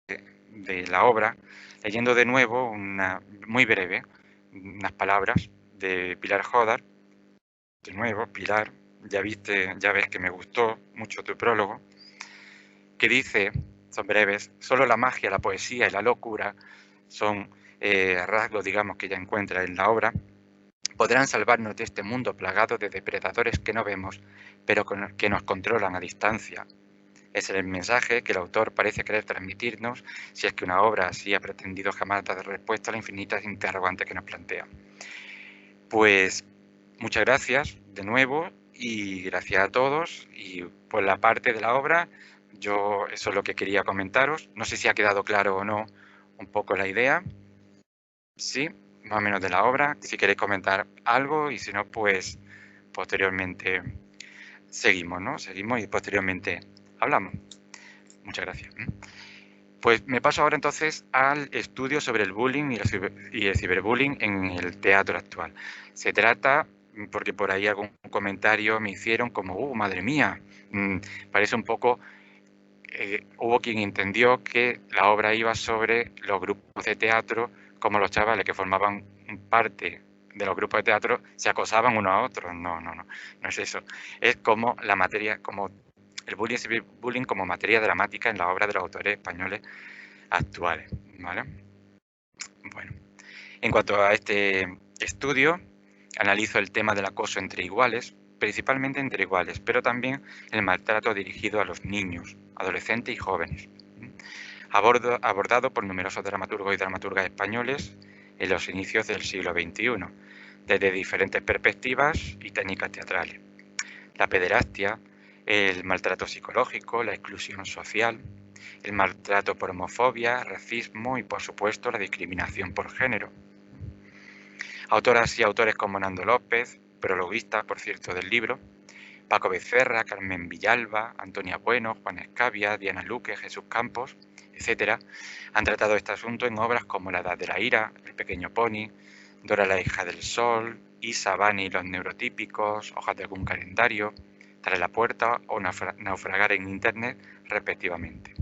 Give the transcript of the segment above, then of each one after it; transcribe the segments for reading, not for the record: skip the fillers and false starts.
de la obra, leyendo de nuevo muy breve, unas palabras de Pilar Jodar. De nuevo, Pilar, ya ves que me gustó mucho tu prólogo, que dice, son breves: solo la magia, la poesía y la locura son rasgos, digamos, que ella encuentra en la obra, podrán salvarnos de este mundo plagado de depredadores que no vemos, pero que nos controlan a distancia. Es el mensaje que el autor parece querer transmitirnos, si es que una obra así ha pretendido jamás dar respuesta a las infinitas interrogantes que nos plantea. Pues muchas gracias de nuevo y gracias a todos. Y por la parte de la obra, yo eso es lo que quería comentaros. No sé si ha quedado claro o no un poco la idea. Sí, más o menos de la obra. Si queréis comentar algo, y si no, pues posteriormente seguimos, ¿no? Seguimos y posteriormente hablamos. Muchas gracias. Pues me paso ahora entonces al estudio sobre el bullying y el ciberbullying en el teatro actual. Se trata, porque por ahí algún comentario me hicieron como, madre mía, parece un poco, hubo quien entendió que la obra iba sobre los grupos de teatro, como los chavales que formaban parte de los grupos de teatro se acosaban unos a otros. No, no es eso. Es como la materia, como el bullying y ciberbullying como materia dramática en la obra de los autores españoles actuales, ¿vale? Bueno, en cuanto a este estudio, analizo el tema del acoso entre iguales, principalmente entre iguales, pero también el maltrato dirigido a los niños, adolescentes y jóvenes, abordado por numerosos dramaturgos y dramaturgas españoles en los inicios del siglo XXI, desde diferentes perspectivas y técnicas teatrales. La pederastia, el maltrato psicológico, la exclusión social, el maltrato por homofobia, racismo y, por supuesto, la discriminación por género. Autoras y autores como Nando López, prologuista, por cierto, del libro, Paco Becerra, Carmen Villalba, Antonia Bueno, Juan Escavia, Diana Luque, Jesús Campos, etc., han tratado este asunto en obras como La Edad de la Ira, El Pequeño Pony, Dora la hija del sol, Isa, Bani y los neurotípicos, Hojas de algún calendario, Tras la puerta o Naufragar en Internet, respectivamente.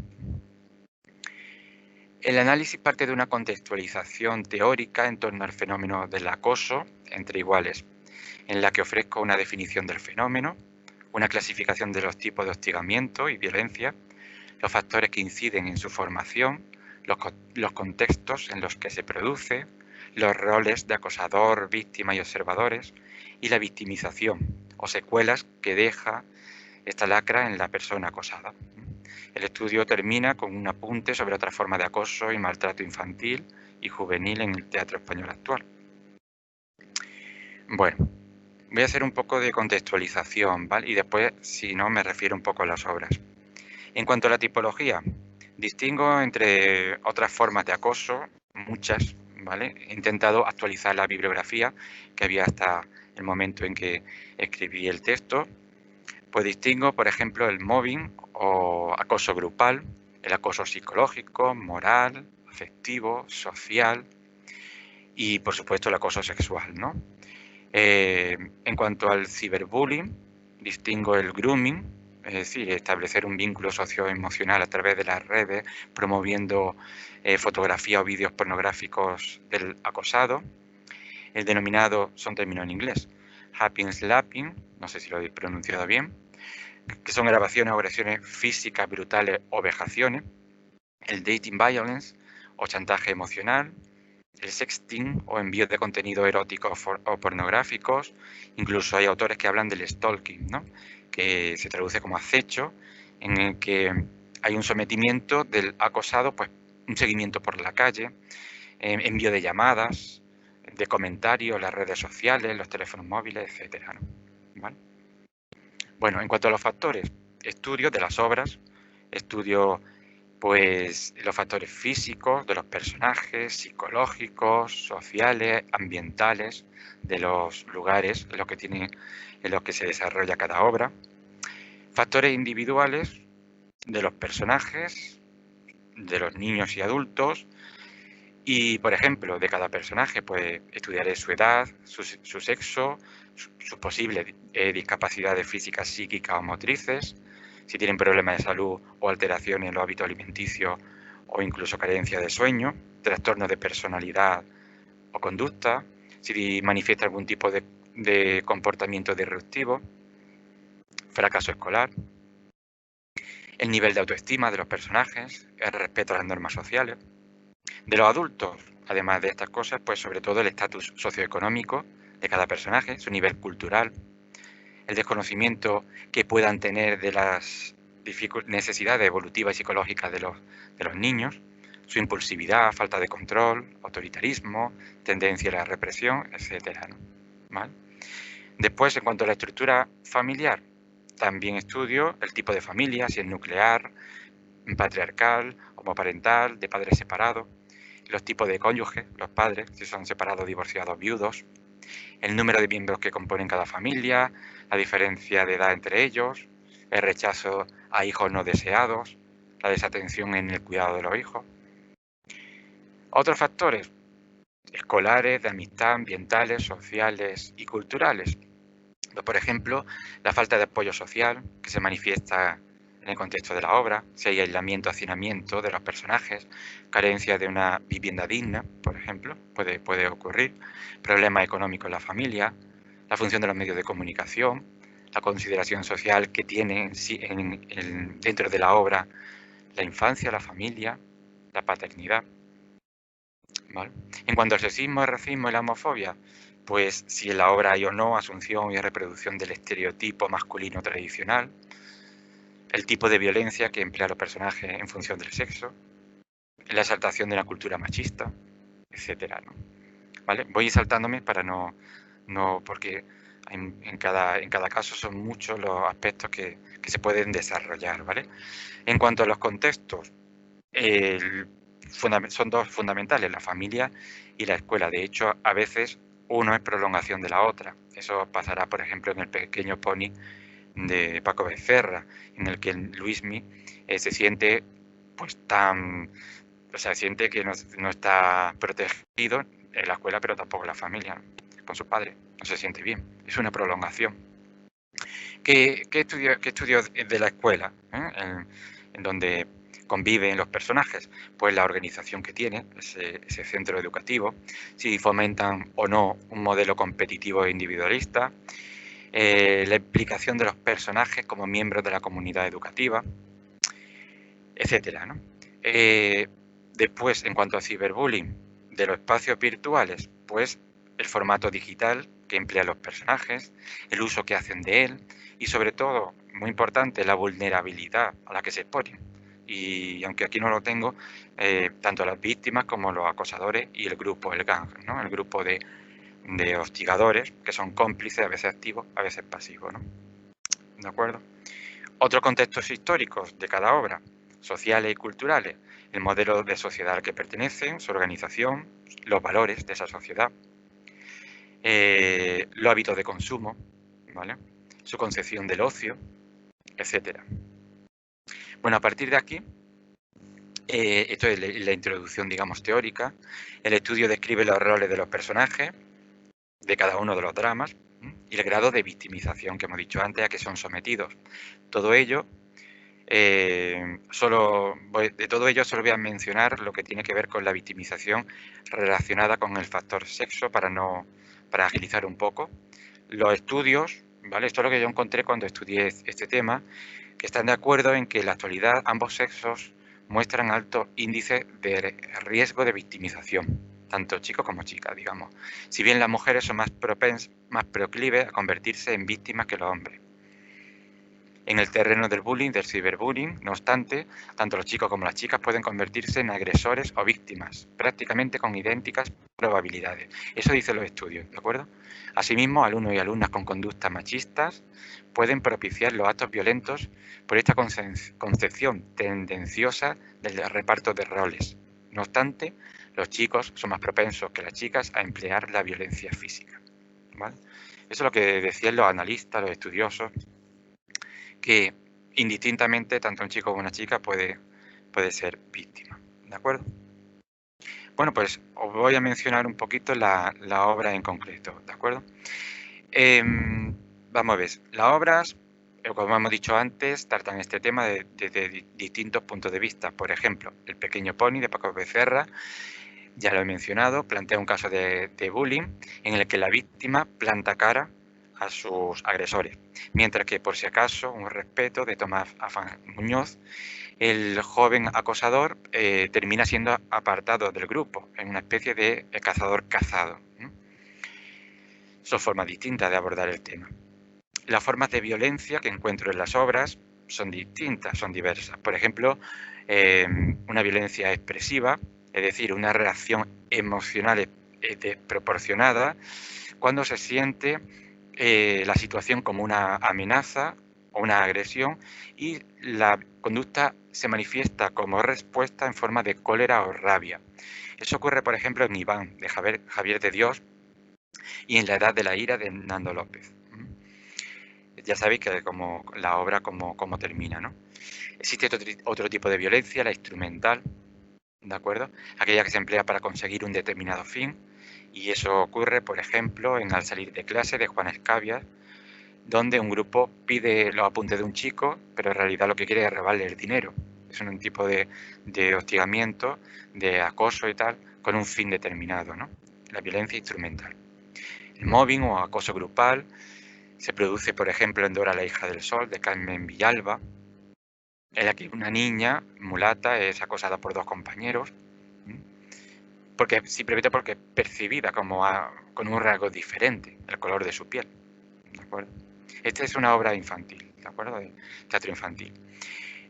El análisis parte de una contextualización teórica en torno al fenómeno del acoso entre iguales, en la que ofrezco una definición del fenómeno, una clasificación de los tipos de hostigamiento y violencia, los factores que inciden en su formación, los contextos en los que se produce, los roles de acosador, víctima y observadores, y la victimización o secuelas que deja esta lacra en la persona acosada. El estudio termina con un apunte sobre otra forma de acoso y maltrato infantil y juvenil en el teatro español actual. Bueno, voy a hacer un poco de contextualización, ¿vale? Y después, si no, me refiero un poco a las obras. En cuanto a la tipología, distingo entre otras formas de acoso, muchas, ¿vale? He intentado actualizar la bibliografía que había hasta el momento en que escribí el texto. Pues distingo, por ejemplo, el mobbing o acoso grupal, el acoso psicológico, moral, afectivo, social y, por supuesto, el acoso sexual, ¿no? En cuanto al ciberbullying, distingo el grooming, es decir, establecer un vínculo socioemocional a través de las redes, promoviendo fotografía o vídeos pornográficos del acosado. El denominado, son términos en inglés, happy slapping, no sé si lo he pronunciado bien, que son grabaciones o agresiones físicas brutales o vejaciones, el dating violence o chantaje emocional, el sexting o envío de contenido erótico o pornográficos. Incluso hay autores que hablan del stalking, ¿no? Que se traduce como acecho, en el que hay un sometimiento del acosado, pues un seguimiento por la calle, envío de llamadas, de comentarios, las redes sociales, los teléfonos móviles, etcétera, ¿no? ¿Vale? Bueno, en cuanto a los factores, estudio de las obras, estudio pues los factores físicos de los personajes, psicológicos, sociales, ambientales, de los lugares en los que se desarrolla cada obra, factores individuales de los personajes, de los niños y adultos, y, por ejemplo, de cada personaje, pues estudiaré su edad, su sexo, sus posibles discapacidades físicas, psíquicas o motrices, si tienen problemas de salud o alteraciones en los hábitos alimenticios o incluso carencia de sueño, trastorno de personalidad o conducta, si manifiesta algún tipo de comportamiento disruptivo, fracaso escolar, el nivel de autoestima de los personajes, el respeto a las normas sociales. De los adultos, además de estas cosas, pues sobre todo el estatus socioeconómico de cada personaje, su nivel cultural, el desconocimiento que puedan tener de las necesidades evolutivas y psicológicas de los niños, su impulsividad, falta de control, autoritarismo, tendencia a la represión, etcétera, ¿no? ¿Vale? Después, en cuanto a la estructura familiar, también estudio el tipo de familia, si es nuclear, patriarcal, homoparental, de padres separados, los tipos de cónyuges, los padres, si son separados, divorciados, viudos, el número de miembros que componen cada familia, la diferencia de edad entre ellos, el rechazo a hijos no deseados, la desatención en el cuidado de los hijos. Otros factores escolares, de amistad, ambientales, sociales y culturales. Por ejemplo, la falta de apoyo social que se manifiesta en el contexto de la obra, si hay aislamiento, hacinamiento de los personajes, carencia de una vivienda digna, por ejemplo, puede ocurrir, problemas económicos en la familia, la función de los medios de comunicación, la consideración social que tiene dentro de la obra la infancia, la familia, la paternidad. ¿Vale? En cuanto al sexismo, el racismo y la homofobia, pues si en la obra hay o no asunción y reproducción del estereotipo masculino tradicional, el tipo de violencia que emplean los personajes en función del sexo, la exaltación de la cultura machista, etcétera, ¿no? ¿Vale? Voy saltándome para no porque en cada caso son muchos los aspectos que se pueden desarrollar, ¿vale? En cuanto a los contextos, son dos fundamentales, la familia y la escuela. De hecho, a veces uno es prolongación de la otra. Eso pasará, por ejemplo, en El pequeño pony de Paco Becerra, en el que Luismi se siente pues siente que no está protegido en la escuela, pero tampoco en la familia, con su padre. No se siente bien. Es una prolongación. ¿Qué estudio de la escuela? En donde conviven los personajes, pues la organización que tiene ese centro educativo, si fomentan o no un modelo competitivo e individualista, la implicación de los personajes como miembros de la comunidad educativa, etcétera, ¿no? Después, en cuanto a ciberbullying de los espacios virtuales, pues el formato digital que emplean los personajes, el uso que hacen de él y sobre todo, muy importante, la vulnerabilidad a la que se exponen. Y aunque aquí no lo tengo, tanto las víctimas como los acosadores y el grupo, el gang, ¿no? El grupo de hostigadores que son cómplices, a veces activos, a veces pasivos, ¿no? ¿De acuerdo? Otros contextos históricos de cada obra, sociales y culturales, el modelo de sociedad al que pertenecen, su organización, los valores de esa sociedad, los hábitos de consumo, ¿vale? Su concepción del ocio, etcétera. Bueno, a partir de aquí, esto es la introducción, digamos, teórica. El estudio describe los roles de los personajes, de cada uno de los dramas, y el grado de victimización que hemos dicho antes a que son sometidos. Todo ello, de todo ello solo voy a mencionar lo que tiene que ver con la victimización relacionada con el factor sexo para agilizar un poco. Los estudios, ¿vale? Esto es lo que yo encontré cuando estudié este tema, que están de acuerdo en que en la actualidad ambos sexos muestran altos índices de riesgo de victimización, tanto chicos como chicas, digamos. Si bien las mujeres son más proclives a convertirse en víctimas que los hombres. En el terreno del bullying, del ciberbullying, no obstante, tanto los chicos como las chicas pueden convertirse en agresores o víctimas, prácticamente con idénticas probabilidades. Eso dicen los estudios, ¿de acuerdo? Asimismo, alumnos y alumnas con conductas machistas pueden propiciar los actos violentos por esta concepción tendenciosa del reparto de roles. No obstante, los chicos son más propensos que las chicas a emplear la violencia física, ¿vale? Eso es lo que decían los analistas, los estudiosos, que indistintamente tanto un chico como una chica puede ser víctima, ¿de acuerdo? Bueno, pues os voy a mencionar un poquito la obra en concreto, ¿de acuerdo? Vamos a ver, las obras como hemos dicho antes, tratan este tema desde distintos puntos de vista. Por ejemplo, El pequeño pony de Paco Becerra, ya lo he mencionado, plantea un caso de bullying en el que la víctima planta cara a sus agresores, mientras que, por si acaso, Un respeto de Tomás Afán Muñoz, el joven acosador termina siendo apartado del grupo, en una especie de cazador cazado, ¿no? Son formas distintas de abordar el tema. Las formas de violencia que encuentro en las obras son distintas, son diversas. Por ejemplo, una violencia expresiva, es decir, una reacción emocional desproporcionada cuando se siente la situación como una amenaza o una agresión y la conducta se manifiesta como respuesta en forma de cólera o rabia. Eso ocurre, por ejemplo, en Iván, de Javier de Dios, y en La edad de la ira, de Nando López. Ya sabéis que como la obra como termina, ¿no? Existe otro tipo de violencia, la instrumental, ¿de acuerdo? Aquella que se emplea para conseguir un determinado fin, y eso ocurre, por ejemplo, en Al salir de clase, de Juan Escabias, donde un grupo pide los apuntes de un chico, pero en realidad lo que quiere es robarle el dinero. Es un tipo de hostigamiento, de acoso y tal, con un fin determinado, ¿no? La violencia instrumental. El mobbing o acoso grupal se produce, por ejemplo, en Dora la hija del sol, de Carmen Villalba, en la que una niña mulata es acosada por dos compañeros, simplemente porque es percibida como con un rasgo diferente, el color de su piel, ¿de acuerdo? Esta es una obra infantil, ¿de acuerdo? De teatro infantil.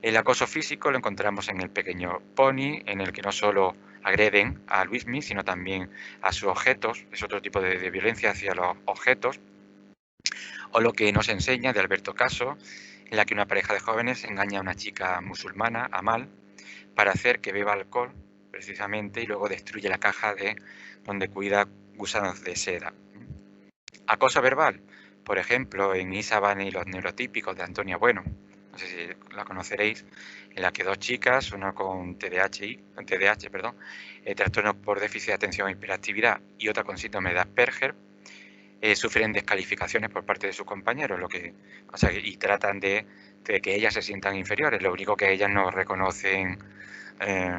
El acoso físico lo encontramos en El pequeño pony, en el que no solo agreden a Luismi, sino también a sus objetos, es otro tipo de violencia hacia los objetos, o Lo que nos enseña, de Alberto Caso, en la que una pareja de jóvenes engaña a una chica musulmana, Amal, para hacer que beba alcohol, precisamente, y luego destruye la caja donde cuida gusanos de seda. Acoso verbal, por ejemplo, en Isa Bane y los neurotípicos, de Antonia Bueno, no sé si la conoceréis, en la que dos chicas, una con TDAH, trastorno por déficit de atención e hiperactividad, y otra con síndrome de Asperger, sufren descalificaciones por parte de sus compañeros, y tratan de que ellas se sientan inferiores. Lo único que ellas no reconocen,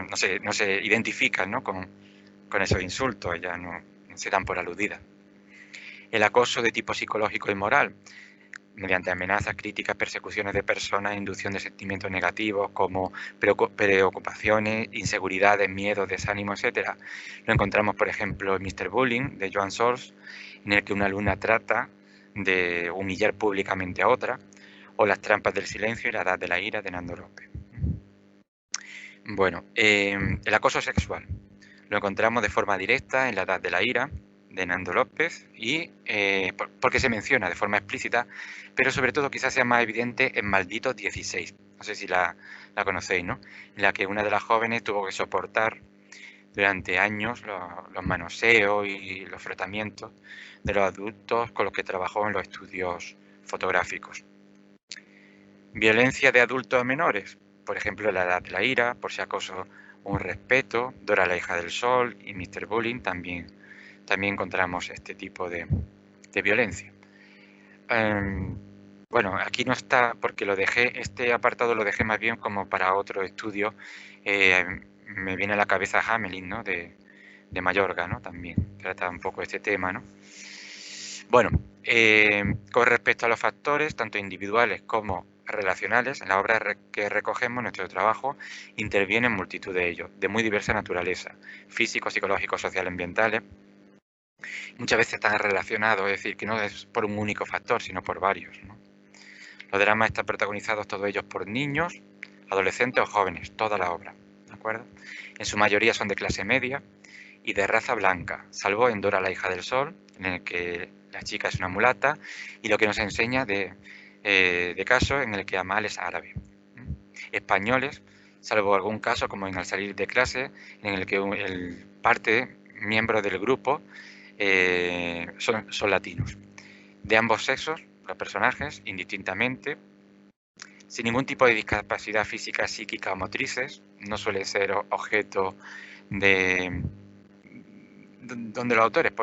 no se identifican, ¿no?, con esos insultos, ellas no se dan por aludidas. El acoso de tipo psicológico y moral, mediante amenazas, críticas, persecuciones de personas, inducción de sentimientos negativos como preocupaciones, inseguridades, miedos, desánimo, etc. Lo encontramos, por ejemplo, en Mr. Bullying, de Joan Sors, en el que una alumna trata de humillar públicamente a otra, o Las trampas del silencio y La edad de la ira, de Nando López. Bueno, el acoso sexual lo encontramos de forma directa en La edad de la ira, de Nando López, y porque se menciona de forma explícita, pero sobre todo quizás sea más evidente en Malditos 16, no sé si la conocéis, ¿no?, en la que una de las jóvenes tuvo que soportar durante años los manoseos y los frotamientos de los adultos con los que trabajó en los estudios fotográficos. Violencia de adultos a menores, por ejemplo, La edad de la ira, Por si acaso un respeto, Dora la hija del sol y Mr. Bullying también encontramos este tipo de violencia. Bueno, aquí no está porque este apartado lo dejé más bien como para otro estudio. Me viene a la cabeza Hamelin, ¿no?, de Mayorga, ¿no?, también trata un poco este tema, ¿no? Bueno, con respecto a los factores, tanto individuales como relacionales, en la obra que recogemos, nuestro trabajo interviene en multitud de ellos, de muy diversa naturaleza, físicos, psicológicos, sociales, ambientales. Muchas veces están relacionados, es decir, que no es por un único factor, sino por varios, ¿no? Los dramas están protagonizados todos ellos por niños, adolescentes o jóvenes, toda la obra, ¿de acuerdo? En su mayoría son de clase media y de raza blanca, salvo en Dora la hija del sol, en el que la chica es una mulata, y Lo que nos enseña de caso en el que Amal es árabe. Españoles, salvo algún caso como en Al salir de clase, en el que miembros del grupo son latinos. De ambos sexos, los personajes, indistintamente, sin ningún tipo de discapacidad física, psíquica o motrices, no suele ser objeto donde los autores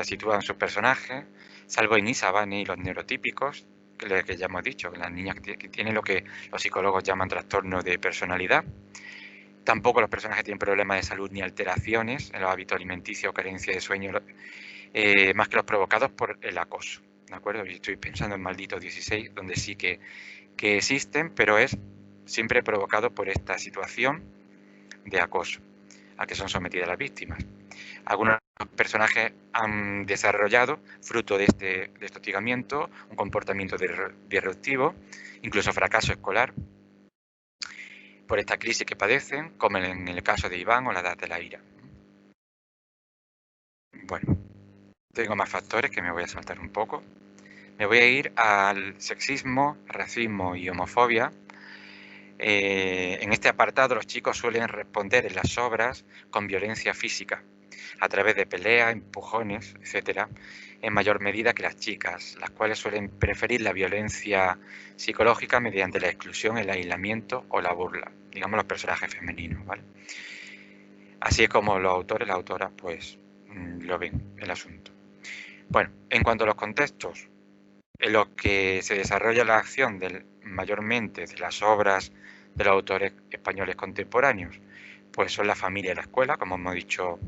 sitúan sus personajes, salvo en Isa Bane y los neurotípicos, que ya hemos dicho, las niñas que tienen lo que los psicólogos llaman trastorno de personalidad. Tampoco los personas que tienen problemas de salud ni alteraciones en los hábitos alimenticios o carencia de sueño, más que los provocados por el acoso, ¿de acuerdo? Yo estoy pensando en Malditos 16, donde sí que existen, pero es siempre provocado por esta situación de acoso a que son sometidas las víctimas. Algunos personajes han desarrollado, fruto de este hostigamiento, un comportamiento disruptivo, incluso fracaso escolar, por esta crisis que padecen, como en el caso de Iván o la edad de la ira. Bueno, tengo más factores que me voy a saltar un poco. Me voy a ir al sexismo, racismo y homofobia. En este apartado los chicos suelen responder en las obras con violencia física, a través de peleas, empujones, etcétera, en mayor medida que las chicas, las cuales suelen preferir la violencia psicológica mediante la exclusión, el aislamiento o la burla, digamos los personajes femeninos, ¿vale? Así es como los autores, las autoras, pues lo ven el asunto. Bueno, en cuanto a los contextos en los que se desarrolla la acción mayormente de las obras de los autores españoles contemporáneos, pues son la familia y la escuela, como hemos dicho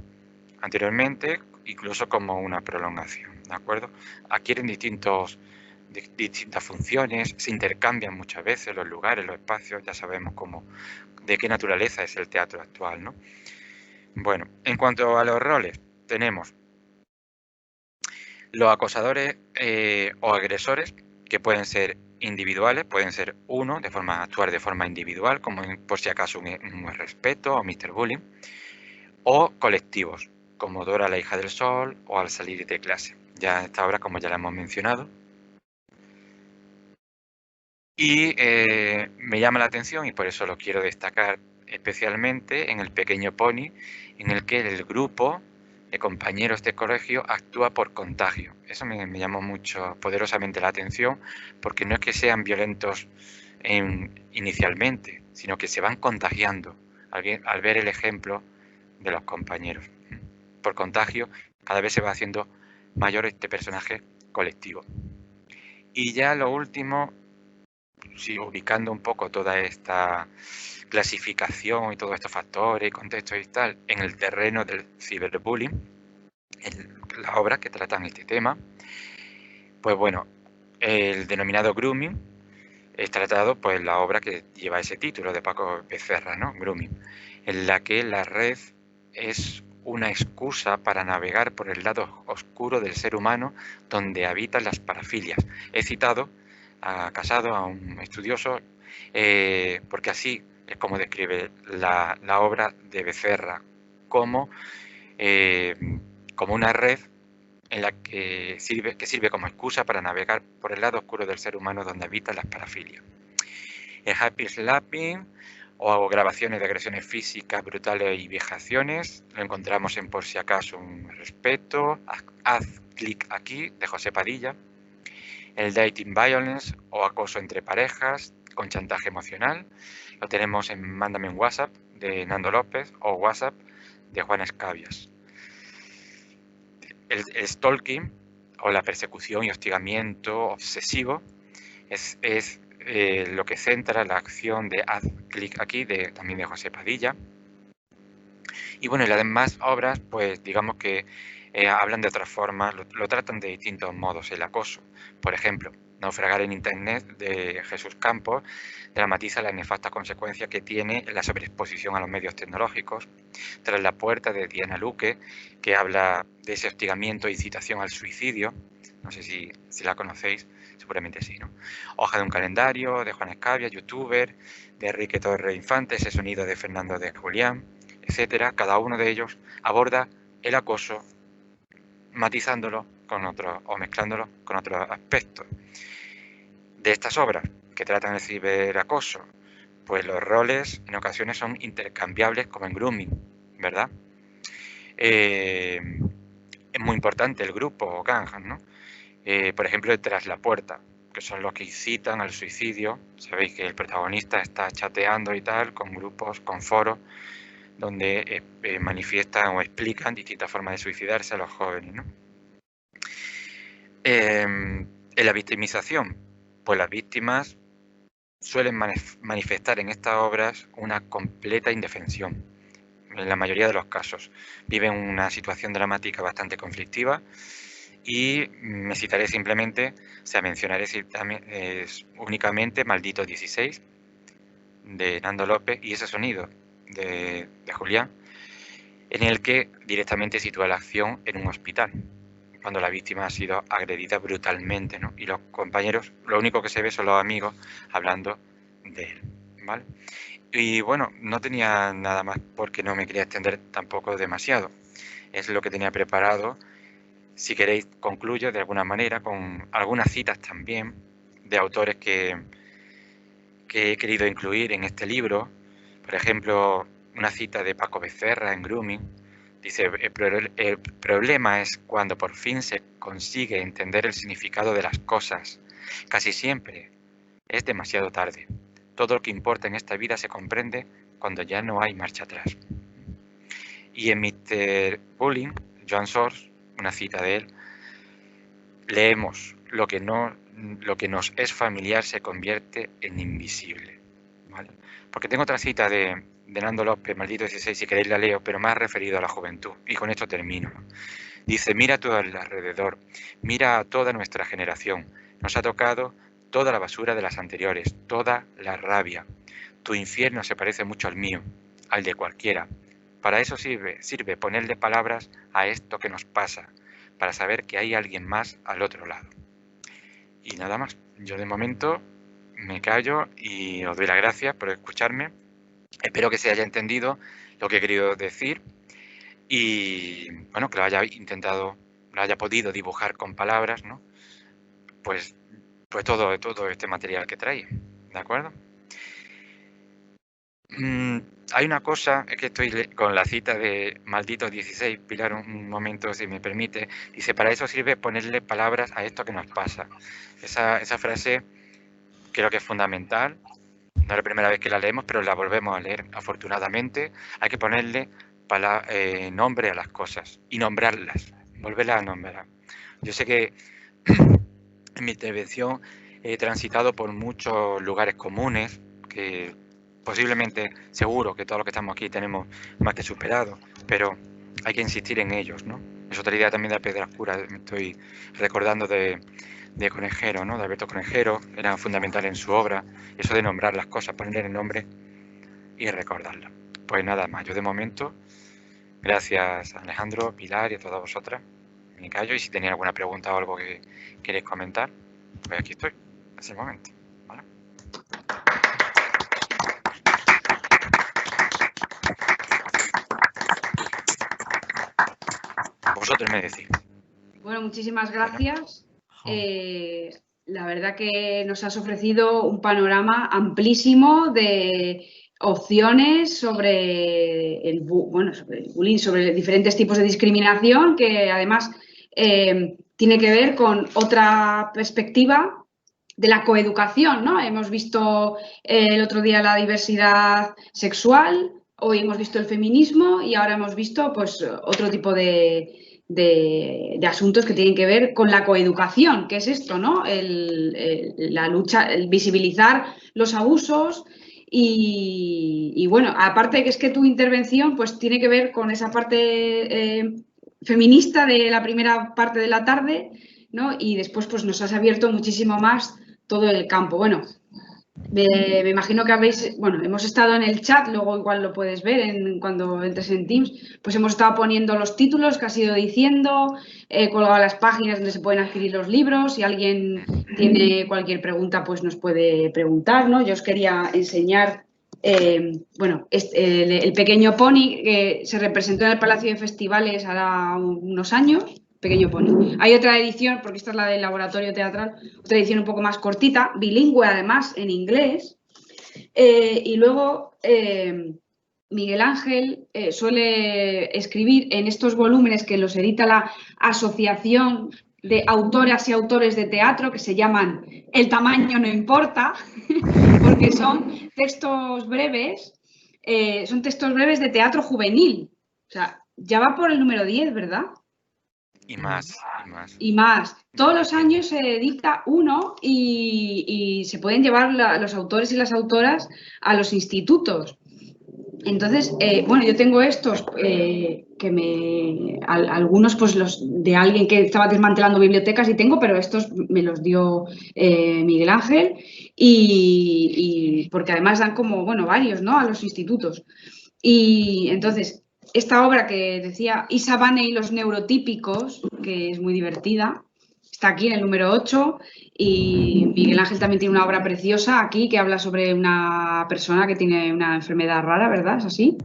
anteriormente, incluso como una prolongación, ¿de acuerdo? Adquieren distintas funciones, se intercambian muchas veces los lugares, los espacios, ya sabemos de qué naturaleza es el teatro actual, ¿no? Bueno, en cuanto a los roles, tenemos los acosadores o agresores, que pueden ser individuales, pueden ser uno, actuar de forma individual, como por si acaso un respeto o Mr. Bullying, o colectivos, como Dora la hija del sol o Al salir de clase. Ya esta obra, como ya la hemos mencionado. Y me llama la atención, y por eso lo quiero destacar especialmente, en El pequeño pony, en el que el grupo de compañeros de colegio actúa por contagio. Eso me llamó poderosamente la atención, porque no es que sean violentos inicialmente, sino que se van contagiando al ver el ejemplo de los compañeros. Por contagio, cada vez se va haciendo mayor este personaje colectivo. Y ya lo último, sí, ubicando un poco toda esta clasificación y todos estos factores y contextos y tal en el terreno del ciberbullying, las obras que tratan este tema, pues bueno, el denominado grooming es tratado pues la obra que lleva ese título de Paco Becerra, ¿no? Grooming, en la que la red es una excusa para navegar por el lado oscuro del ser humano donde habitan las parafilias. He citado a Casado, a un estudioso, porque así es como describe la obra de Becerra, como una red en la que sirve como excusa para navegar por el lado oscuro del ser humano donde habitan las parafilias. El happy slapping o grabaciones de agresiones físicas brutales y vejaciones lo encontramos en Por si acaso un respeto, Haz clic aquí, de José Padilla. El dating violence o acoso entre parejas con chantaje emocional lo tenemos en Mándame un WhatsApp, de Nando López, o WhatsApp, de Juan Escabias. El stalking o la persecución y hostigamiento obsesivo es lo que centra la acción de Haz clic aquí, también de José Padilla. Y bueno, y las demás obras, pues digamos que hablan de otras formas, lo tratan de distintos modos, el acoso. Por ejemplo, Naufragar en Internet, de Jesús Campos, dramatiza las nefastas consecuencias que tiene la sobreexposición a los medios tecnológicos. Tras la puerta, de Diana Luque, que habla de ese hostigamiento e incitación al suicidio. No sé si la conocéis, seguramente sí, ¿no? Hoja de un calendario, de Juan Escabia, youtuber, de Enrique Torre Infante, Ese sonido, de Fernando de Julián, etcétera. Cada uno de ellos aborda el acoso matizándolo con otros o mezclándolo con otros aspectos. De estas obras que tratan el ciberacoso, pues los roles en ocasiones son intercambiables, como en grooming, ¿verdad? Es muy importante el grupo o gang, ¿no? Por ejemplo, Tras la puerta, que son los que incitan al suicidio. Sabéis que el protagonista está chateando y tal con grupos, con foros, donde manifiestan o explican distintas formas de suicidarse a los jóvenes, ¿no? En la victimización, Pues las víctimas suelen manifestar en estas obras una completa indefensión. En la mayoría de los casos viven una situación dramática bastante conflictiva y me citaré simplemente, o sea, mencionaré únicamente Maldito 16 de Nando López y Ese sonido de Julián, en el que directamente sitúa la acción en un hospital, cuando la víctima ha sido agredida brutalmente, ¿no? Y los compañeros, lo único que se ve son los amigos hablando de él, ¿vale? Y bueno, no tenía nada más porque no me quería extender tampoco demasiado. Es lo que tenía preparado. Si queréis, concluyo de alguna manera con algunas citas también de autores que he querido incluir en este libro. Por ejemplo, una cita de Paco Becerra en Grooming. Dice, el problema es cuando por fin se consigue entender el significado de las cosas. Casi siempre es demasiado tarde. Todo lo que importa en esta vida se comprende cuando ya no hay marcha atrás. Y en Mr. Bullying, Joan Sors, una cita de él, leemos, lo que nos es familiar se convierte en invisible. ¿Vale? Porque tengo otra cita de Nando López, Maldito 16, si queréis la leo, pero más referido a la juventud. Y con esto termino. Dice, mira a todo alrededor, mira a toda nuestra generación. Nos ha tocado toda la basura de las anteriores, toda la rabia. Tu infierno se parece mucho al mío, al de cualquiera. Para eso sirve ponerle palabras a esto que nos pasa, para saber que hay alguien más al otro lado. Y nada más, yo de momento me callo y os doy las gracias por escucharme. Espero que se haya entendido lo que he querido decir y bueno, que lo haya podido dibujar con palabras, ¿no? Pues todo este material que trae, ¿de acuerdo? Hay una cosa, es que estoy con la cita de Maldito 16, Pilar, un momento, si me permite. Dice, para eso sirve ponerle palabras a esto que nos pasa. Esa frase creo que es fundamental. No es la primera vez que la leemos, pero la volvemos a leer, afortunadamente. Hay que ponerle nombre a las cosas y nombrarlas, volverlas a nombrar. Yo sé que en mi intervención he transitado por muchos lugares comunes que posiblemente, seguro que todos los que estamos aquí tenemos más que superado, pero hay que insistir en ellos, ¿no? Es otra idea también de la Piedra Oscura, me estoy recordando de Conejero, ¿no? De Alberto Conejero, era fundamental en su obra, eso de nombrar las cosas, ponerle el nombre y recordarlas. Pues nada más, yo de momento, gracias a Alejandro, Pilar y a todas vosotras, me callo y si tenéis alguna pregunta o algo que queréis comentar, pues aquí estoy, es el momento, ¿vale? Vosotros me decís. Bueno, muchísimas gracias. La verdad que nos has ofrecido un panorama amplísimo de opciones sobre el bullying, sobre diferentes tipos de discriminación, que además tiene que ver con otra perspectiva de la coeducación, ¿no? Hemos visto el otro día la diversidad sexual, hoy hemos visto el feminismo y ahora hemos visto pues otro tipo de asuntos que tienen que ver con la coeducación, que es esto, ¿no? La lucha, el visibilizar los abusos y bueno, aparte de que es que tu intervención pues tiene que ver con esa parte feminista de la primera parte de la tarde, ¿no? Y después pues nos has abierto muchísimo más todo el campo. Bueno, me imagino que hemos estado en el chat, luego igual lo puedes ver cuando entres en Teams, pues hemos estado poniendo los títulos que has ido diciendo, colgado las páginas donde se pueden adquirir los libros, si alguien tiene cualquier pregunta pues nos puede preguntar, ¿no? Yo os quería enseñar, el pequeño pony que se representó en el Palacio de Festivales hará unos años. Pequeño pony. Hay otra edición, porque esta es la del laboratorio teatral, otra edición un poco más cortita, bilingüe además, en inglés. Y luego Miguel Ángel suele escribir en estos volúmenes que los edita la Asociación de Autoras y Autores de Teatro, que se llaman El tamaño no importa, porque son textos breves de teatro juvenil. O sea, ya va por el número 10, ¿verdad? Y más, y más. Y más. Todos los años se edita uno y se pueden llevar los autores y las autoras a los institutos. Entonces, bueno, yo tengo estos algunos pues los de alguien que estaba desmantelando bibliotecas y tengo, pero estos me los dio Miguel Ángel y porque además dan como, bueno, varios, ¿no? A los institutos. Y entonces, esta obra que decía Isa Bane y los neurotípicos, que es muy divertida, está aquí en el número 8 y Miguel Ángel también tiene una obra preciosa aquí que habla sobre una persona que tiene una enfermedad rara, ¿verdad? ¿Es así?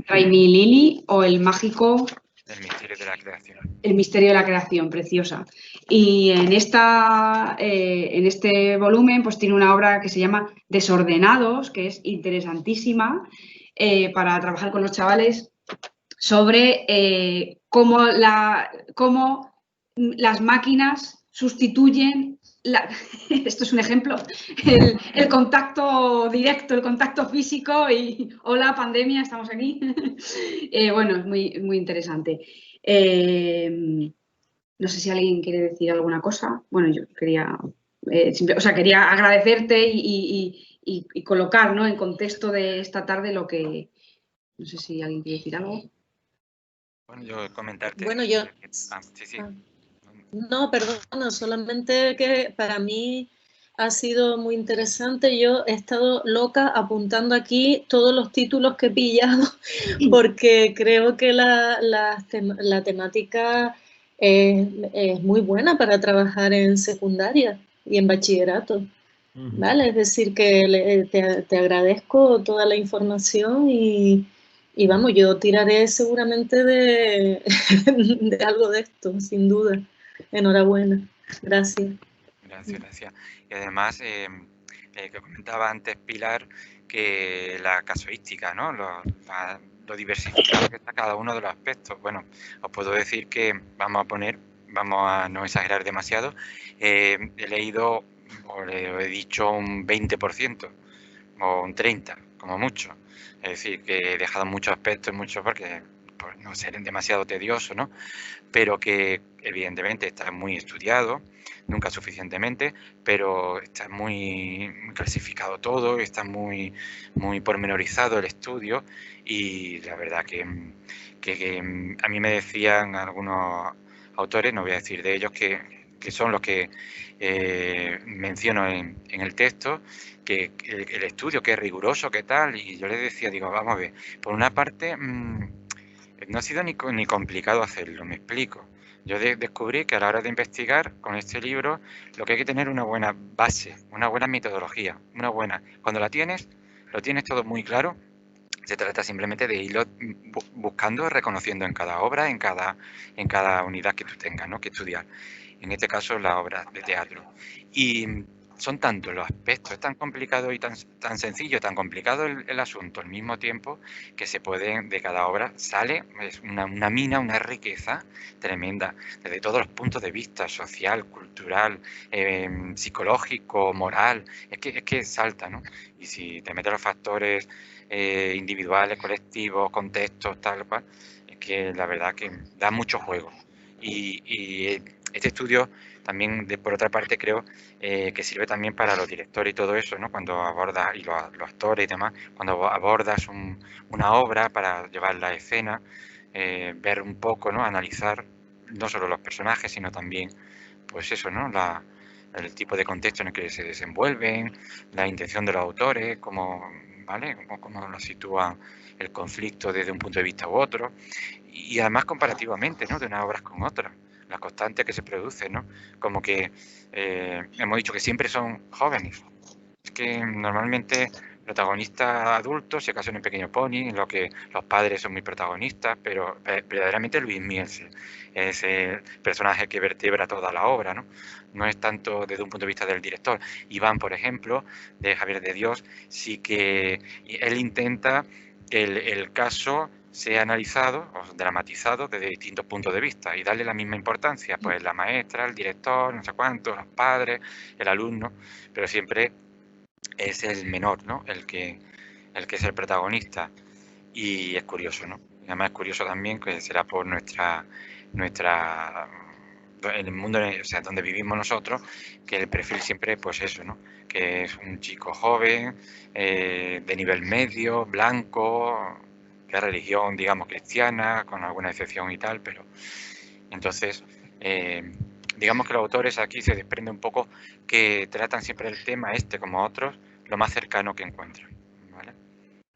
Raimi Lili o El mágico... El misterio de la creación. El misterio de la creación, preciosa. Y en este volumen pues tiene una obra que se llama Desordenados, que es interesantísima para trabajar con los chavales sobre cómo las máquinas sustituyen, esto es un ejemplo, el contacto directo, el contacto físico y hola pandemia, estamos aquí. Bueno, es muy, muy interesante. No sé si alguien quiere decir alguna cosa. Bueno, yo quería, quería agradecerte y colocar, ¿no? En contexto de esta tarde lo que... No sé si alguien quiere decir algo. Bueno, yo comentarte... Bueno, yo... sí. No, perdona, solamente que para mí ha sido muy interesante. Yo he estado loca apuntando aquí todos los títulos que he pillado porque creo que la temática es muy buena para trabajar en secundaria y en bachillerato. ¿Vale? Es decir, que te agradezco toda la información y vamos, yo tiraré seguramente de algo de esto, sin duda. Enhorabuena. Gracias. Gracias. Y además, que comentaba antes Pilar, que la casuística, ¿no? Lo diversificado que está cada uno de los aspectos. Bueno, os puedo decir que vamos a no exagerar demasiado, he leído, o le he dicho un 20% o un 30%, como mucho. Es decir, que he dejado muchos aspectos, porque por no ser demasiado tedioso, ¿no? Pero que evidentemente está muy estudiado, nunca suficientemente, pero está muy clasificado todo, está muy pormenorizado el estudio y la verdad que a mí me decían algunos autores, no voy a decir de ellos, que son los que menciono en el texto, que el estudio que es riguroso, que tal, y yo les decía, digo, vamos a ver, por una parte... no ha sido ni complicado hacerlo, me explico. Yo descubrí que a la hora de investigar con este libro lo que hay que tener una buena base, una buena metodología, Cuando lo tienes todo muy claro, se trata simplemente de irlo buscando, reconociendo en cada obra, en cada unidad que tú tengas, ¿no? Que estudiar. En este caso, la obra de teatro. Y son tantos los aspectos, es tan complicado y tan sencillo, tan complicado el asunto al mismo tiempo que de cada obra sale una mina, una riqueza tremenda, desde todos los puntos de vista, social, cultural, psicológico, moral, es que salta, ¿no? Y si te metes los factores individuales, colectivos, contextos, tal cual, es que la verdad que da mucho juego. Y este estudio también, por otra parte, creo que sirve también para los directores y todo eso, ¿no? Cuando abordas, y los actores y demás, cuando abordas una obra para llevarla a escena, ver un poco, ¿no? Analizar no solo los personajes, sino también, pues eso, ¿no? El tipo de contexto en el que se desenvuelven, la intención de los autores, ¿vale? Cómo lo sitúan el conflicto desde un punto de vista u otro, y además comparativamente, ¿no? De unas obras con otras, la constante que se produce, ¿no? Como que hemos dicho que siempre son jóvenes. Es que normalmente protagonistas adultos, si acaso en El Pequeño Pony, en lo que los padres son muy protagonistas, pero verdaderamente Luis Miels es el personaje que vertebra toda la obra, ¿no? No es tanto desde un punto de vista del director. Iván, por ejemplo, de Javier de Dios, sí que él intenta que el caso sea analizado o dramatizado desde distintos puntos de vista y darle la misma importancia, pues la maestra, el director, no sé cuántos, los padres, el alumno, pero siempre es el menor, ¿no? El que es el protagonista. Y es curioso, ¿no? Y además es curioso también que será por nuestra en el mundo, o sea, donde vivimos nosotros, que el perfil siempre, pues eso, ¿no? Que es un chico joven, de nivel medio, blanco, de religión, digamos, cristiana, con alguna excepción y tal, pero entonces, digamos que los autores aquí se desprende un poco que tratan siempre el tema este, como otros, lo más cercano que encuentran, ¿vale?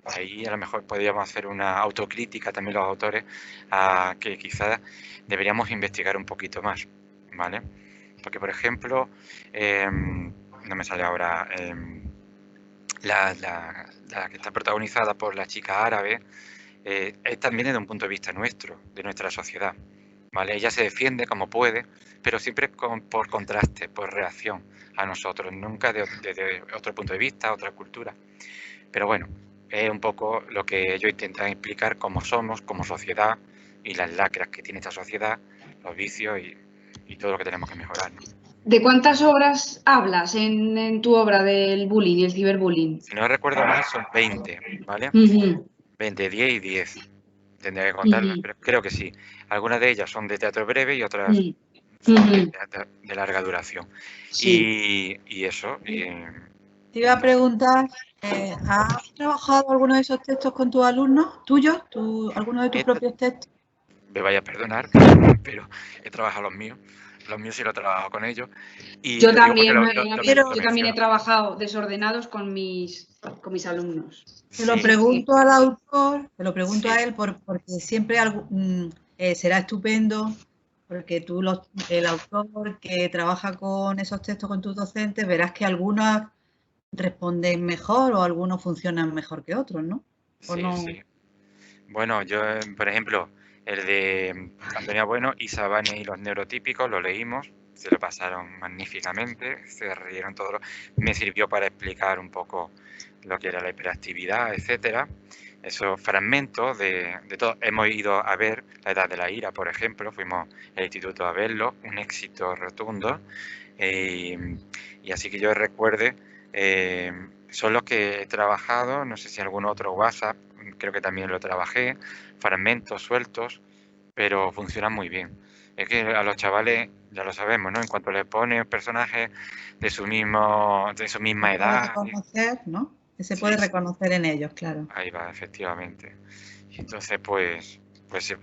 Ahí a lo mejor podríamos hacer una autocrítica también los autores, a que quizás deberíamos investigar un poquito más, ¿vale? Porque, por ejemplo, no me sale ahora, la que está protagonizada por la chica árabe, es también desde un punto de vista nuestro, de nuestra sociedad, ¿vale? Ella se defiende como puede, pero siempre por contraste, por reacción a nosotros, nunca desde otro punto de vista, otra cultura. Pero bueno, es un poco lo que ellos intentan explicar cómo somos, como sociedad, y las lacras que tiene esta sociedad, los vicios y todo lo que tenemos que mejorar, ¿no? ¿De cuántas obras hablas en tu obra del bullying y el ciberbullying? Si no recuerdo mal, son 20, ¿vale? Ujú, 20, 10 y 10. Tendría que contarlas, ujú, pero creo que sí. Algunas de ellas son de teatro breve y otras ujú, son ujú. de larga duración. Sí. Y eso. Te iba a preguntar, ¿has trabajado alguno de esos textos con tus alumnos tuyos? ¿Alguno de tus propios textos? Me vaya a perdonar, pero he trabajado los míos. Los míos sí lo he trabajado con ellos. Y Yo lo digo porque también, yo también he menciono. trabajado desordenados con mis alumnos. Te lo Sí, pregunto al autor, te lo pregunto a él porque siempre será estupendo, porque el autor que trabaja con esos textos con tus docentes, verás que algunos responden mejor o algunos funcionan mejor que otros, ¿no? ¿O sí, no? sí. Bueno, yo, por ejemplo, el de Antonio Bueno y Sabane y los neurotípicos, lo leímos, se lo pasaron magníficamente, se rieron todos. Me sirvió para explicar un poco lo que era la hiperactividad, etcétera. Esos fragmentos de todo. Hemos ido a ver La Edad de la Ira, por ejemplo, fuimos al instituto a verlo, un éxito rotundo. Y así que yo recuerde, son los que he trabajado, no sé si algún otro WhatsApp, creo que también lo trabajé, fragmentos sueltos, pero funcionan muy bien. Es que a los chavales, ya lo sabemos, ¿no? En cuanto le pones personajes de su misma Se puede edad, reconocer, ¿no? Que se sí, puede sí, reconocer en ellos, claro. ahí va, efectivamente. Y entonces, pues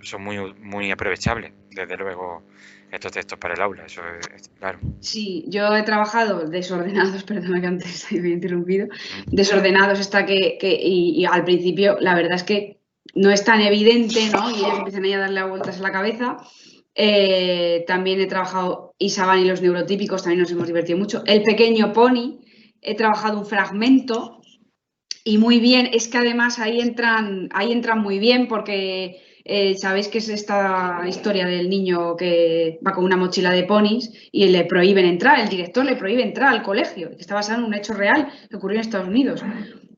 son muy aprovechables, desde luego, estos textos para el aula, eso es claro. Sí, yo he trabajado desordenados, perdona que antes me he interrumpido, desordenados y al principio la verdad es que no es tan evidente, ¿no? Y ellos empiezan ahí a darle vueltas a la cabeza. También he trabajado Isaban y los neurotípicos, también nos hemos divertido mucho. El pequeño pony, he trabajado un fragmento y muy bien, es que además ahí entran muy bien porque sabéis que es esta historia del niño que va con una mochila de ponis y le prohíben entrar, el director le prohíbe entrar al colegio, que está basado en un hecho real que ocurrió en Estados Unidos.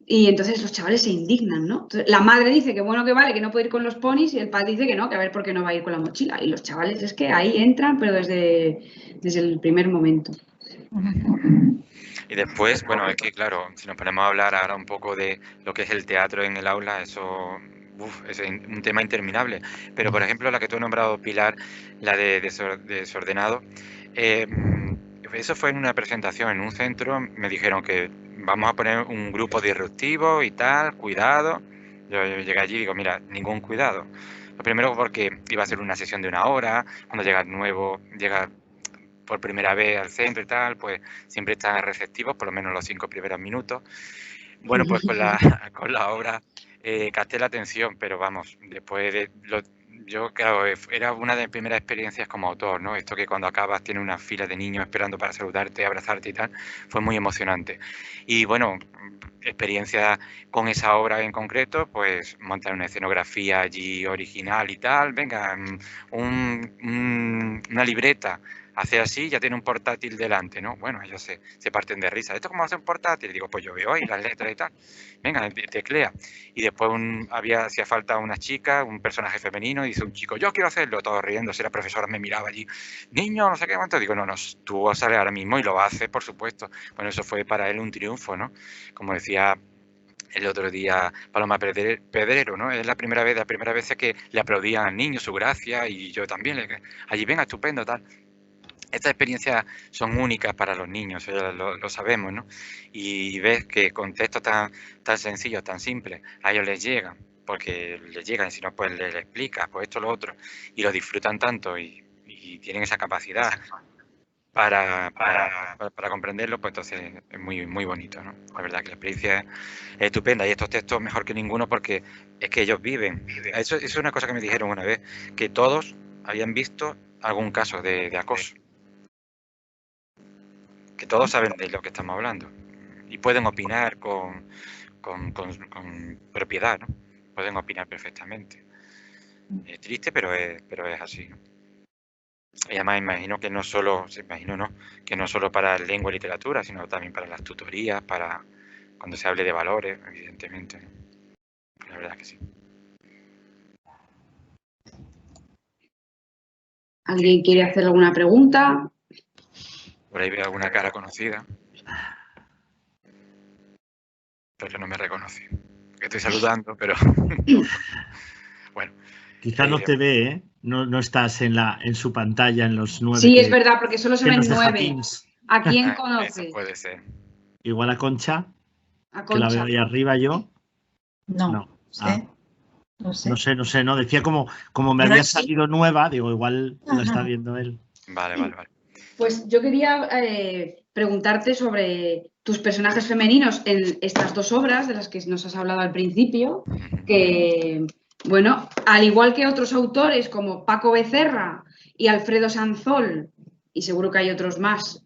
Y entonces los chavales se indignan, ¿no? Entonces, la madre dice que bueno, que vale, que no puede ir con los ponis y el padre dice que no, que a ver por qué no va a ir con la mochila. Y los chavales es que ahí entran, pero desde el primer momento. Y después, bueno, es que claro, si nos ponemos a hablar ahora un poco de lo que es el teatro en el aula, eso es un tema interminable. Pero, por ejemplo, la que tú has nombrado, Pilar, la de desordenado, eso fue en una presentación en un centro, me dijeron que vamos a poner un grupo disruptivo y tal, cuidado. Yo llegué allí y digo, mira, ningún cuidado. Lo primero porque iba a ser una sesión de 1 hora, cuando llega por primera vez al centro y tal, pues siempre están receptivos, por lo menos los 5 primeros minutos. Bueno, pues con la obra capté la atención, pero vamos, yo, claro, era una de mis primeras experiencias como autor, ¿no? Esto que cuando acabas tiene una fila de niños esperando para saludarte, abrazarte y tal, fue muy emocionante. Y bueno, experiencia con esa obra en concreto, pues montar una escenografía allí original y tal, venga, una libreta, hace así, ya tiene un portátil delante, ¿no? Bueno, ellos se parten de risa. ¿Esto cómo hace un portátil? Digo, pues yo veo ahí las letras y tal. Venga, teclea. Y después hacía falta una chica, un personaje femenino, y dice un chico, yo quiero hacerlo, todo riéndose, la profesora me miraba allí, niño, no sé qué cuánto. Digo, no, tú sales ahora mismo y lo haces, por supuesto. Bueno, eso fue para él un triunfo, ¿no? Como decía el otro día Paloma Pedrero, ¿no? Es la primera vez que le aplaudían al niño su gracia y yo también. Allí, venga, estupendo, tal. Estas experiencias son únicas para los niños, lo sabemos, ¿no? Y ves que con textos tan sencillos, tan simples, a ellos les llegan, porque les llegan, y si no, pues les explicas, pues esto, lo otro, y lo disfrutan tanto y tienen esa capacidad para comprenderlo, pues entonces es muy, muy bonito, ¿no? La verdad que la experiencia es estupenda y estos textos mejor que ninguno porque es que ellos viven. Eso es una cosa que me dijeron una vez, que todos habían visto algún caso de acoso. Que todos saben de lo que estamos hablando y pueden opinar con propiedad, ¿no? Pueden opinar perfectamente. Es triste, pero es así, ¿no? Y además imagino que no solo para lengua y literatura, sino también para las tutorías, para cuando se hable de valores, evidentemente, ¿no? La verdad que sí. ¿Alguien quiere hacer alguna pregunta? Por ahí veo alguna cara conocida, pero no me reconoce. Estoy saludando, pero bueno. Quizás no te ve, ¿eh? No estás en su pantalla, en los 9. Sí, es verdad, porque solo se ven 9. ¿A quién Eso conoces? puede ser. Igual a Concha, A que la Concha. veo ahí arriba yo. No. Ah. No sé. No sé, no. Decía como me había salido nueva, digo, igual la está viendo él. Vale. Pues yo quería preguntarte sobre tus personajes femeninos en estas 2 obras de las que nos has hablado al principio, que, bueno, al igual que otros autores como Paco Becerra y Alfredo Sanzol, y seguro que hay otros más,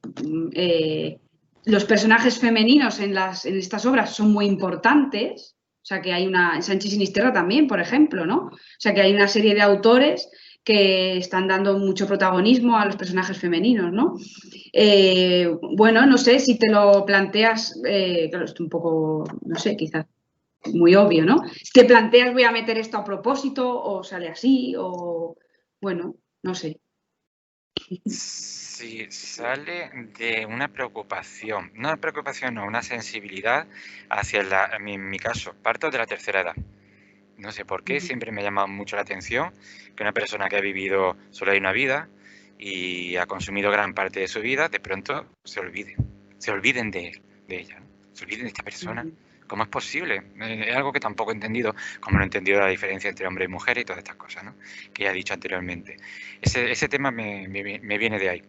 los personajes femeninos en estas obras son muy importantes. O sea, que hay en Sanchi Sinisterra también, por ejemplo, ¿no? O sea, que hay una serie de autores que están dando mucho protagonismo a los personajes femeninos, ¿no? Bueno, no sé si te lo planteas, claro, esto un poco, no sé, quizás muy obvio, ¿no? Si te planteas voy a meter esto a propósito o sale así o, bueno, no sé. Sí, sale de una preocupación, no, una sensibilidad hacia en mi caso, parto de la tercera edad. No sé por qué, siempre me ha llamado mucho la atención que una persona que ha vivido solo hay una vida y ha consumido gran parte de su vida, de pronto se olviden de ella, ¿no? Se olviden de esta persona. ¿Cómo es posible? Es algo que tampoco he entendido, como no he entendido la diferencia entre hombre y mujer y todas estas cosas, ¿no? Que ya he dicho anteriormente. Ese tema me viene de ahí.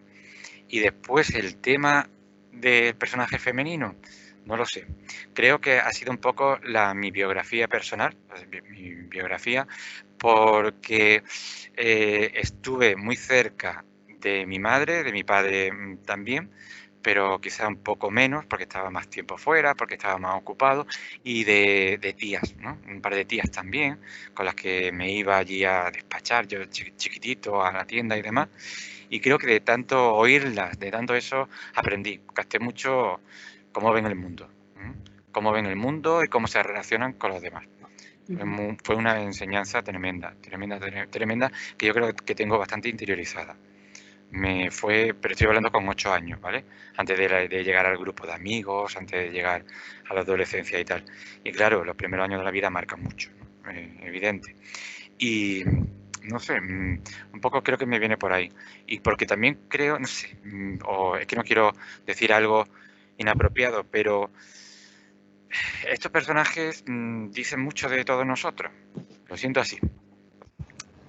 Y después el tema del personaje femenino, no lo sé. Creo que ha sido un poco mi biografía personal, mi biografía, porque estuve muy cerca de mi madre, de mi padre también, pero quizá un poco menos porque estaba más tiempo fuera, porque estaba más ocupado, y de tías, ¿no? Un par de tías también, con las que me iba allí a despachar, yo chiquitito, a la tienda y demás. Y creo que de tanto oírlas, de tanto eso, aprendí. Capté mucho cómo ven el mundo. Cómo ven el mundo y cómo se relacionan con los demás. Fue una enseñanza tremenda, que yo creo que tengo bastante interiorizada. Pero estoy hablando con 8 años, ¿vale? Antes de llegar al grupo de amigos, antes de llegar a la adolescencia y tal. Y claro, los primeros años de la vida marcan mucho, ¿no? Evidente. Y no sé, un poco creo que me viene por ahí. Y porque también creo, no sé, o es que no quiero decir algo inapropiado, pero estos personajes dicen mucho de todos nosotros. Lo siento así.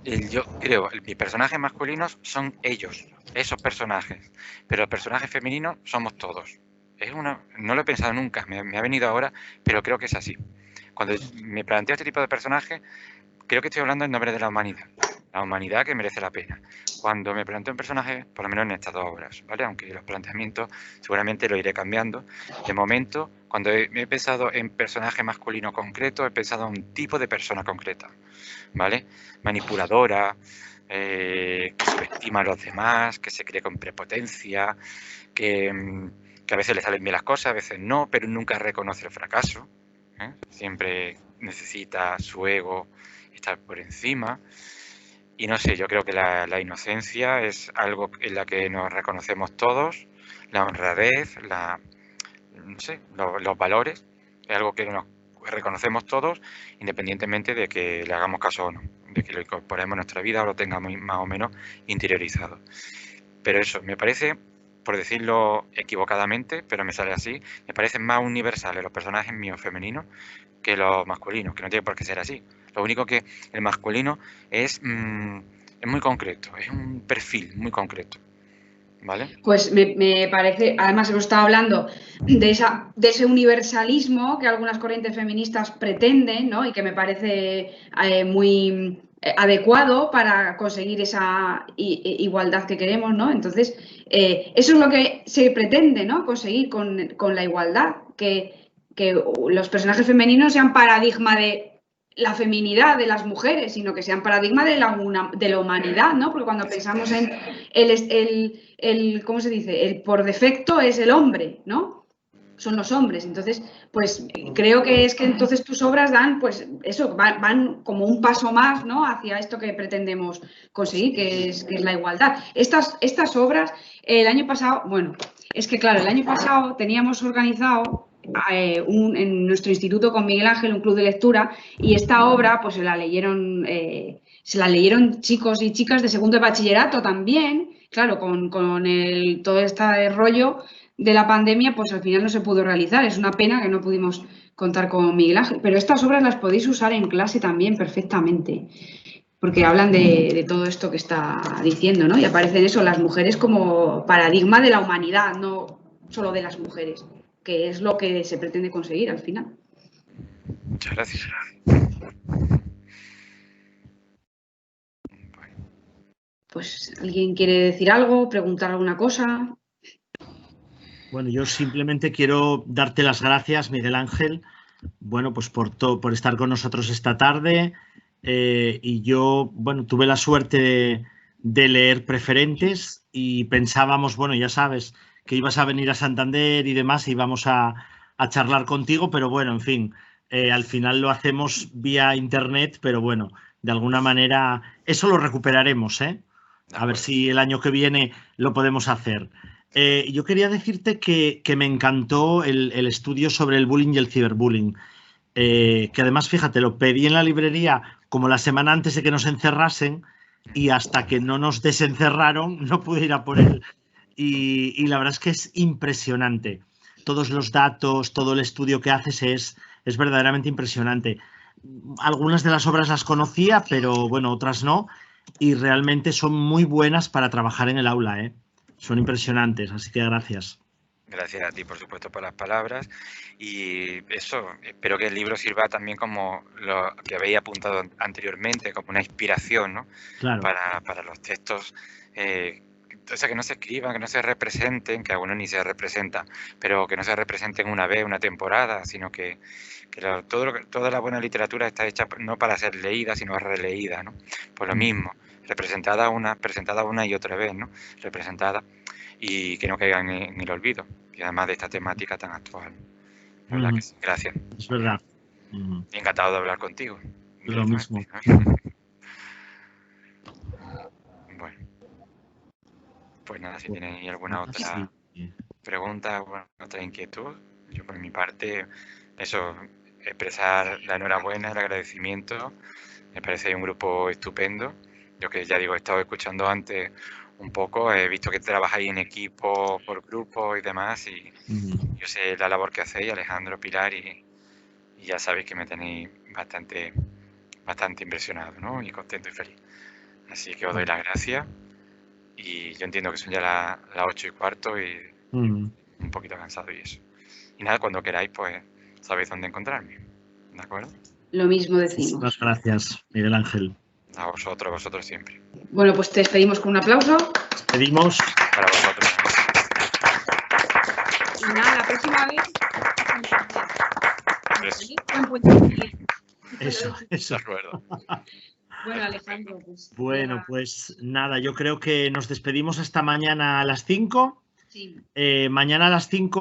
Yo creo, mis personajes masculinos son ellos, esos personajes. Pero los personajes femeninos somos todos. No lo he pensado nunca, me ha venido ahora, pero creo que es así. Cuando me planteo este tipo de personajes, creo que estoy hablando en nombre de la humanidad que merece la pena. Cuando me planteo un personaje, por lo menos en estas 2 obras, ¿vale? Aunque los planteamientos seguramente lo iré cambiando. De momento, cuando he pensado en personaje masculino concreto, he pensado en un tipo de persona concreta, ¿vale? Manipuladora, que subestima a los demás, que se cree con prepotencia, que a veces le salen bien las cosas, a veces no, pero nunca reconoce el fracaso, ¿eh? Siempre necesita su ego estar por encima. Y no sé, yo creo que la inocencia es algo en la que nos reconocemos todos, la honradez, no sé, los valores, es algo que reconocemos todos, independientemente de que le hagamos caso o no, de que lo incorporemos en nuestra vida o lo tengamos más o menos interiorizado. Pero eso, me parece, por decirlo equivocadamente, pero me sale así, me parecen más universales los personajes míos femeninos que los masculinos, que no tiene por qué ser así. Lo único que el masculino es muy concreto, es un perfil muy concreto. ¿Vale? Pues me parece, además hemos estado hablando de ese universalismo que algunas corrientes feministas pretenden, ¿no? Y que me parece muy adecuado para conseguir esa igualdad que queremos, ¿no? Entonces, eso es lo que se pretende, ¿no? Conseguir con la igualdad, que los personajes femeninos sean paradigma de la feminidad de las mujeres, sino que sean paradigma de la humanidad, ¿no? Porque cuando pensamos en ¿cómo se dice? El por defecto es el hombre, ¿no? Son los hombres. Entonces, pues creo que es que entonces tus obras dan, pues eso, van como un paso más, ¿no? Hacia esto que pretendemos conseguir, que es la igualdad. Estas obras, el año pasado, bueno, es que claro, el año pasado teníamos organizado en nuestro instituto con Miguel Ángel un club de lectura y esta obra pues se la leyeron chicos y chicas de segundo de bachillerato también. Claro, con todo este rollo de la pandemia, pues al final no se pudo realizar. Es una pena que no pudimos contar con Miguel Ángel, pero estas obras las podéis usar en clase también perfectamente, porque hablan de todo esto que está diciendo, ¿no? Y aparecen eso, las mujeres como paradigma de la humanidad, no solo de las mujeres, que es lo que se pretende conseguir al final. Muchas gracias. Pues, ¿alguien quiere decir algo, preguntar alguna cosa? Bueno, yo simplemente quiero darte las gracias, Miguel Ángel, bueno, pues por estar con nosotros esta tarde. Y yo, bueno, tuve la suerte de leer Preferentes y pensábamos, bueno, ya sabes, que ibas a venir a Santander y demás y íbamos a charlar contigo, pero bueno, en fin, al final lo hacemos vía internet, pero bueno, de alguna manera eso lo recuperaremos, ¿eh? A ver si el año que viene lo podemos hacer. Yo quería decirte que me encantó el estudio sobre el bullying y el ciberbullying. Que además, fíjate, lo pedí en la librería como la semana antes de que nos encerrasen y hasta que no nos desencerraron no pude ir a por él. Y la verdad es que es impresionante. Todos los datos, todo el estudio que haces es verdaderamente impresionante. Algunas de las obras las conocía, pero bueno, otras no. Y realmente son muy buenas para trabajar en el aula, ¿eh? Son impresionantes, así que gracias. Gracias a ti, por supuesto, por las palabras. Y eso, espero que el libro sirva también como lo que habéis apuntado anteriormente, como una inspiración, ¿no? Claro. Para los textos, o sea, que no se escriban, que no se representen, que algunos ni se representan, pero que no se representen una vez, una temporada, sino que toda la buena literatura está hecha no para ser leída, sino releída, ¿no? Pues lo mismo, presentada una y otra vez, ¿no? Representada, y que no caigan en el olvido, y además de esta temática tan actual. La verdad que sí. Gracias. Es verdad. Encantado de hablar contigo. Lo mismo. Bueno. Pues nada, si tenéis alguna otra pregunta o otra inquietud, yo por mi parte, eso, expresar la enhorabuena, el agradecimiento. Me parece un grupo estupendo. Yo que ya digo, he estado escuchando antes un poco, he visto que trabajáis en equipo, por grupo y demás, y yo sé la labor que hacéis, Alejandro, Pilar, y ya sabéis que me tenéis bastante impresionado, ¿no? Y contento y feliz. Así que os doy las gracias. Y yo entiendo que son ya las 8:15 y un poquito cansado y eso. Y nada, cuando queráis, pues sabéis dónde encontrarme. ¿De acuerdo? Lo mismo decimos. Muchas gracias, Miguel Ángel. A vosotros siempre. Bueno, pues te despedimos con un aplauso. Despedimos. Para vosotros. Y nada, la próxima vez. Eso. De acuerdo. Bueno, Alejandro, pues. Bueno, pues nada, yo creo que nos despedimos hasta mañana a las 5. Sí. Mañana a las 5